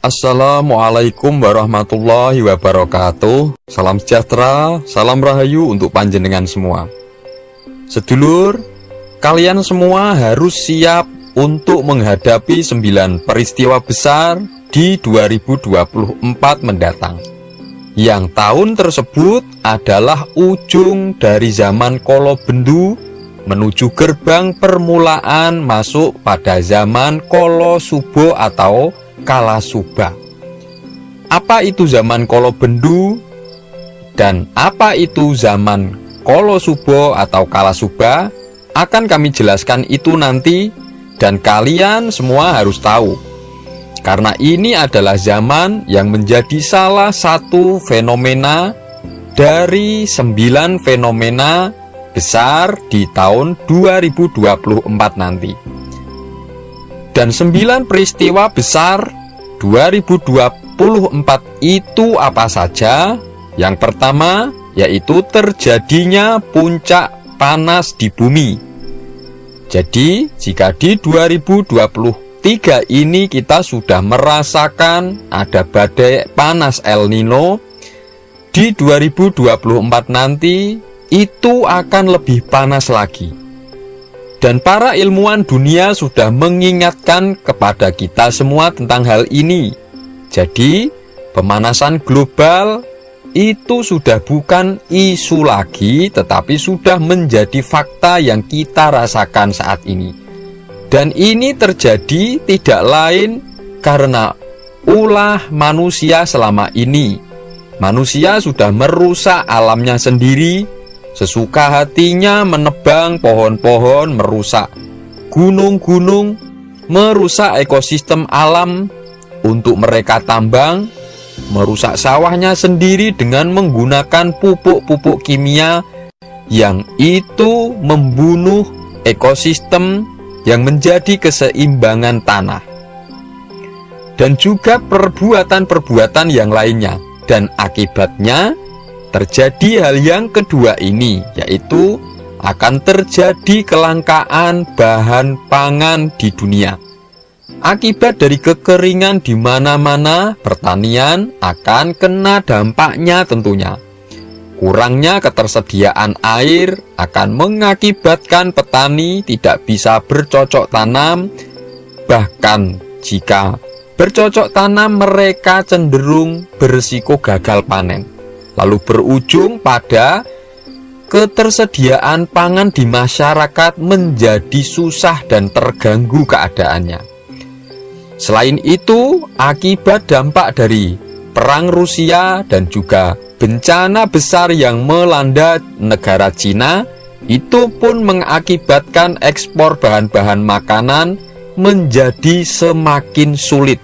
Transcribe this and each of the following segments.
Assalamualaikum warahmatullahi wabarakatuh. Salam sejahtera, salam rahayu untuk panjenengan semua. Sedulur, kalian semua harus siap untuk menghadapi 9 peristiwa besar di 2024 mendatang. Yang tahun tersebut adalah ujung dari zaman Kolo Bendu menuju gerbang permulaan masuk pada zaman Kolo Subo atau Kala Suba. Apa itu zaman Kolo Bendu dan apa itu zaman Kolo Subo atau Kala Suba akan kami jelaskan itu nanti, dan kalian semua harus tahu karena ini adalah zaman yang menjadi salah satu fenomena dari 9 fenomena besar di tahun 2024 nanti. Dan 9 peristiwa besar 2024 itu apa saja? Yang pertama yaitu terjadinya puncak panas di bumi. Jadi jika di 2023 ini kita sudah merasakan ada badai panas El Nino, di 2024 nanti itu akan lebih panas lagi. Dan para ilmuwan dunia sudah mengingatkan kepada kita semua tentang hal ini. Jadi, pemanasan global itu sudah bukan isu lagi, tetapi sudah menjadi fakta yang kita rasakan saat ini. Dan ini terjadi tidak lain karena ulah manusia selama ini. Manusia sudah merusak alamnya sendiri, sesuka hatinya menebang pohon-pohon, merusak gunung-gunung, merusak ekosistem alam untuk mereka tambang, merusak sawahnya sendiri dengan menggunakan pupuk-pupuk kimia yang itu membunuh ekosistem yang menjadi keseimbangan tanah. Dan juga perbuatan-perbuatan yang lainnya, dan akibatnya terjadi hal yang kedua ini, yaitu akan terjadi kelangkaan bahan pangan di dunia. Akibat dari kekeringan di mana-mana, pertanian akan kena dampaknya tentunya. Kurangnya ketersediaan air akan mengakibatkan petani tidak bisa bercocok tanam. Bahkan jika bercocok tanam, mereka cenderung berisiko gagal panen, lalu berujung pada ketersediaan pangan di masyarakat menjadi susah dan terganggu keadaannya. Selain itu, akibat dampak dari perang Rusia dan juga bencana besar yang melanda negara Cina, itu pun mengakibatkan ekspor bahan-bahan makanan menjadi semakin sulit.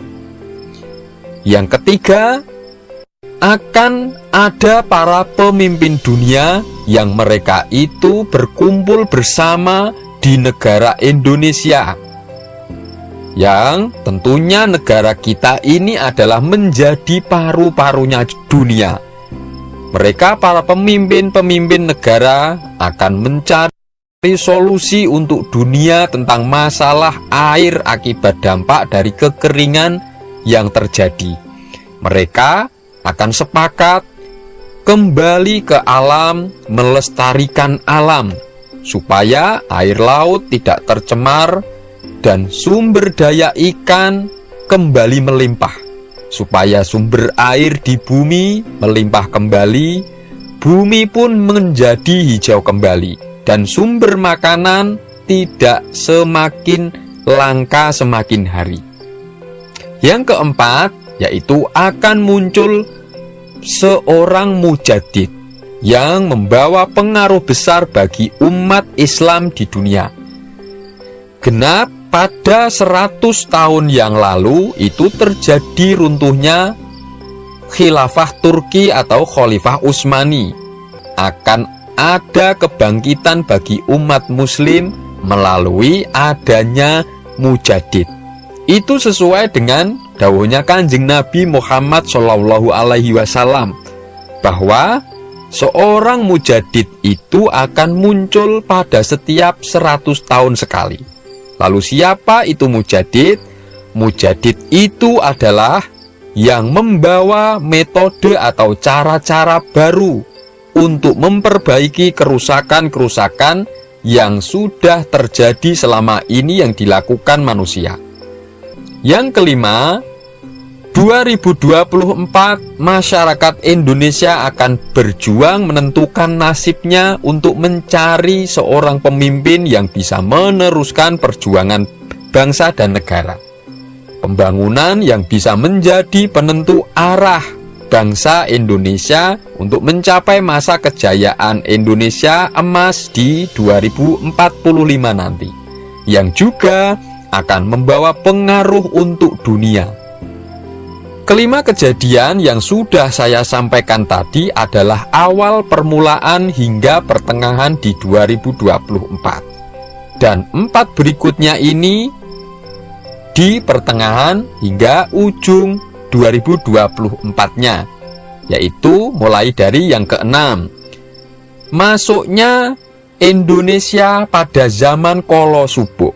Yang ketiga, akan ada para pemimpin dunia yang mereka itu berkumpul bersama di negara Indonesia, yang tentunya negara kita ini adalah menjadi paru-parunya dunia. Mereka para pemimpin-pemimpin negara akan mencari solusi untuk dunia tentang masalah air akibat dampak dari kekeringan yang terjadi. Mereka akan sepakat kembali ke alam, melestarikan alam, supaya air laut tidak tercemar dan sumber daya ikan kembali melimpah, supaya sumber air di bumi melimpah kembali, bumi pun menjadi hijau kembali, dan sumber makanan tidak semakin langka semakin hari. Yang keempat, yaitu akan muncul seorang mujadid yang membawa pengaruh besar bagi umat Islam di dunia. Genap pada 100 tahun yang lalu itu terjadi runtuhnya Khilafah Turki atau Khalifah Utsmani. Akan ada kebangkitan bagi umat muslim melalui adanya mujadid. Itu sesuai dengan dawuhnya Kanjeng Nabi Muhammad SAW, bahwa seorang mujadid itu akan muncul pada setiap 100 tahun sekali. Lalu siapa itu mujadid? Mujadid itu adalah yang membawa metode atau cara-cara baru untuk memperbaiki kerusakan-kerusakan yang sudah terjadi selama ini yang dilakukan manusia. Yang kelima, 2024 masyarakat Indonesia akan berjuang menentukan nasibnya untuk mencari seorang pemimpin yang bisa meneruskan perjuangan bangsa dan negara. Pembangunan yang bisa menjadi penentu arah bangsa Indonesia untuk mencapai masa kejayaan Indonesia emas di 2045 nanti, yang juga akan membawa pengaruh untuk dunia. Kelima kejadian yang sudah saya sampaikan tadi adalah awal permulaan hingga pertengahan di 2024. Dan 4 berikutnya ini di pertengahan hingga ujung 2024-nya, yaitu mulai dari yang keenam, masuknya Indonesia pada zaman Kala Subuh.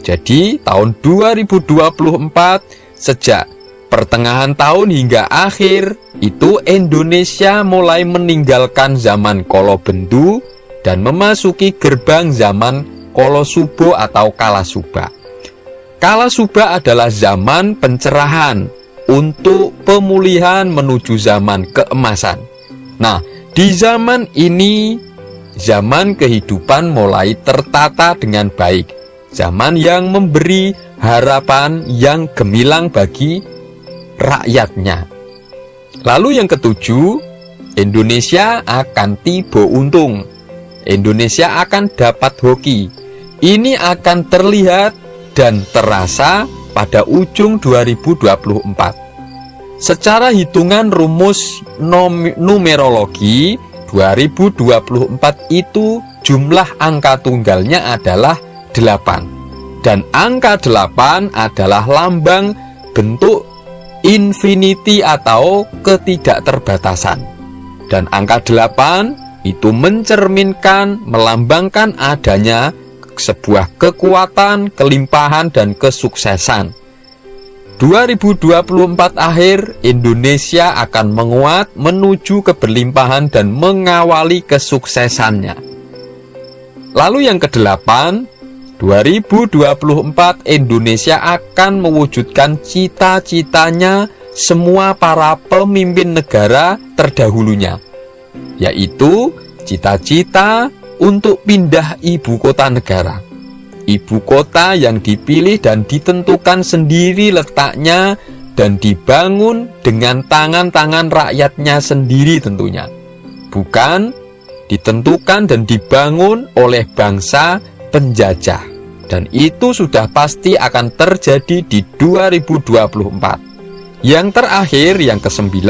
Jadi tahun 2024 sejak pertengahan tahun hingga akhir itu Indonesia mulai meninggalkan zaman Kala Bendu dan memasuki gerbang zaman Kala Subuh atau Kala Subak. Kala Subak adalah zaman pencerahan untuk pemulihan menuju zaman keemasan. Nah, di zaman ini, zaman kehidupan mulai tertata dengan baik. Zaman yang memberi harapan yang gemilang bagi rakyatnya. Lalu yang ketujuh, Indonesia akan tiba untung. Indonesia akan dapat hoki. Ini akan terlihat dan terasa pada ujung 2024. Secara hitungan rumus numerologi, 2024 itu jumlah angka tunggalnya adalah 8. Dan angka 8 adalah lambang bentuk infinity atau ketidakterbatasan. Dan angka 8 itu mencerminkan, melambangkan adanya sebuah kekuatan, kelimpahan, dan kesuksesan. 2024 akhir, Indonesia akan menguat menuju keberlimpahan dan mengawali kesuksesannya. Lalu yang ke-8, 2024 Indonesia akan mewujudkan cita-citanya semua para pemimpin negara terdahulunya, yaitu cita-cita untuk pindah ibu kota negara. Ibu kota yang dipilih dan ditentukan sendiri letaknya dan dibangun dengan tangan-tangan rakyatnya sendiri tentunya. Bukan ditentukan dan dibangun oleh bangsa penjajah. Dan itu sudah pasti akan terjadi di 2024. Yang terakhir, yang ke-9,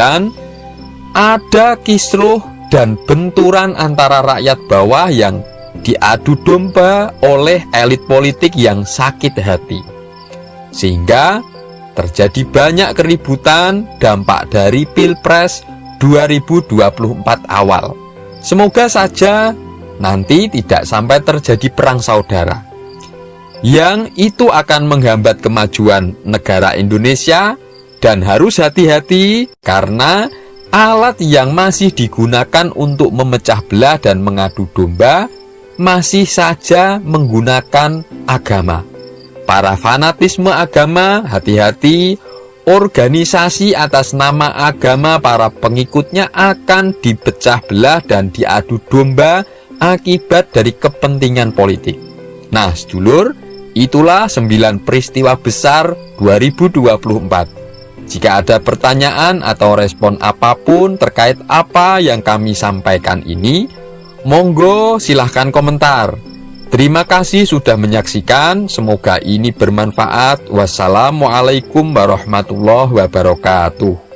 ada kisruh dan benturan antara rakyat bawah yang diadu domba oleh elit politik yang sakit hati, sehingga terjadi banyak keributan dampak dari Pilpres 2024 awal. Semoga saja nanti tidak sampai terjadi perang saudara, yang itu akan menghambat kemajuan negara Indonesia. Dan harus hati-hati karena alat yang masih digunakan untuk memecah belah dan mengadu domba masih saja menggunakan agama. Para fanatisme agama, hati-hati, organisasi atas nama agama para pengikutnya akan dipecah belah dan diadu domba akibat dari kepentingan politik. Nah, sedulur, itulah 9 peristiwa besar 2024. Jika ada pertanyaan atau respon apapun terkait apa yang kami sampaikan ini, monggo silahkan komentar. Terima kasih sudah menyaksikan, semoga ini bermanfaat. Wassalamualaikum warahmatullahi wabarakatuh.